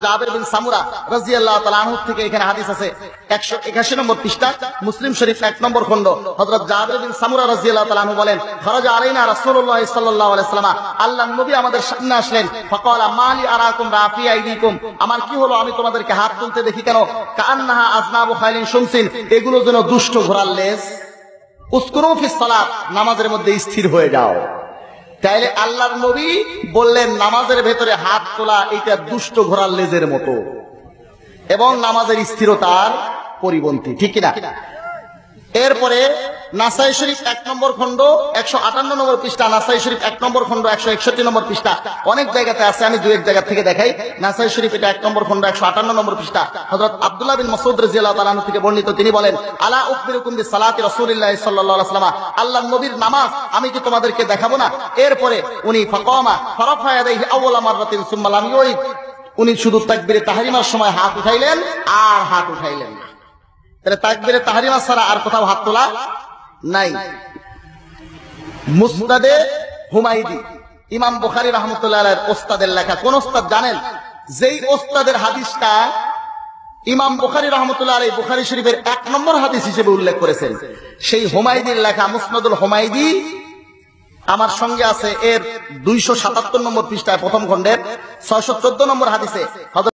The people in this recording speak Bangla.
জাবের বিন সামুরা রাদিয়াল্লাহু তাআলা আনহু থেকে এখানে হাদিস আছে 181 নম্বর পৃষ্ঠা মুসলিম শরীফ 1 নম্বর খণ্ড। হযরত জাবের বিন সামুরা রাদিয়াল্লাহু তাআলা আনহু বলেন, খরাজা আলাইনা রাসূলুল্লাহ সাল্লাল্লাহু আলাইহি ওয়াসাল্লাম, আল্লাহর নবী আমাদের সামনে আসলেন। ফাকালা মালি আরাকুম রাফি আইদিকুম, আমার কি হলো, আমি তোমাদেরকে হাত তুলতে দেখি কেন? কান্নাহা আজনাবু খাইলিন শুমসিন, এগুলো যেন দুষ্ট ঘোড়ার লেজ। উসকুনু ফিস সালাত, নামাজের মধ্যে স্থির হয়ে যাও। তাইলে আল্লাহর নবী বললেন নামাজের ভেতরে হাত তোলা এটা দুষ্ট ঘোড়ার লেজের মতো এবং নামাজের স্থিরতার পরিপন্থী, ঠিক কিনা? এরপরে নাসাই শরীফ 1 নম্বর খণ্ড 158 নম্বর পৃষ্ঠা, নাসাই শরীফ 1 নম্বর খণ্ড 161 নম্বর পৃষ্ঠা, অনেক জায়গাতে আছে, আমি দুই এক জায়গা থেকে দেখাই। নাসাই শরীফ এটা 1 নম্বর খণ্ড 158 নম্বর পৃষ্ঠা। হযরত আব্দুল্লাহ বিন মাসউদ রাদিয়াল্লাহু তাআলা আনহু থেকে বর্ণিত, তিনি বলেন, আলা উখবিরুকুম বিসালাতি রাসূলিল্লাহ সাল্লাল্লাহু আলাইহি ওয়াসাল্লাম, আল্লাহর নবীর নামাজ আমি কি তোমাদেরকে দেখাবো না? এরপরে উনি ফাকামা ফারাফা ইয়াদাইহি আউওয়ালা মাররাতিন সুম্মা লাম ইউইদ, উনি শুধু তাকবীরে তাহরিমার সময় হাত উঠাইলেন আর হাত উঠাইলেন না। তাহলে তাকবীরে তাহরিমা ছাড়া আর কোথাও হাত তোলা নাই। মুসনাদে হুমায়দি, ইমাম বুখারী রাহমাতুল্লাহ আলাইহির ওস্তাদের লেখা। কোন ওস্তাদ জানেন? যেই ওস্তাদের হাদিসটা ইমাম বুখারী রাহমাতুল্লাহ আলাইহি বুখারী শরীফের 1 নম্বর হাদিস হিসেবে উল্লেখ করেছেন, সেই হুমায়দির লেখা মুসনাদুল হুমায়দি আমার সঙ্গে আছে। এর 277 নম্বর পৃষ্ঠায় প্রথম খণ্ডের 614 নম্বর হাদিসে